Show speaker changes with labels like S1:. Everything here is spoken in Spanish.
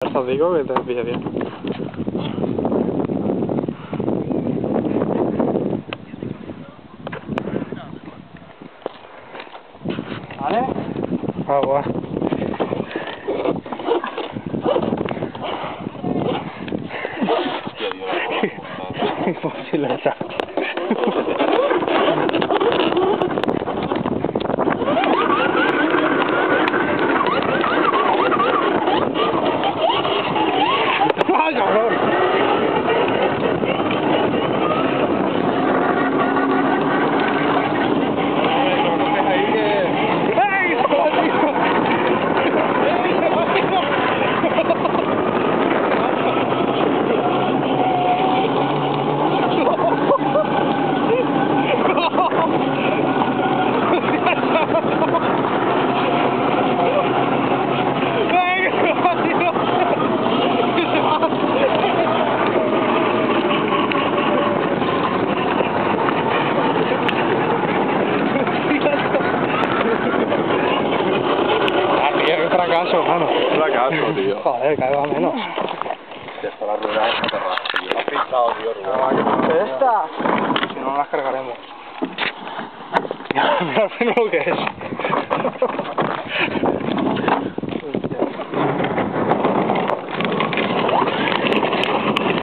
S1: Os digo que te pille bien.
S2: ¿Vale?
S1: Agua. Mochileta. ¡Ah, cabrón! Fracaso, mano.
S3: Fracaso, tío.
S1: Joder, caiga menos.
S3: Hasta la rueda es aterrada, tío. Lo has pintado, tío, rueda.
S1: ¿Esta? Si no, no las cargaremos. Mira lo que es.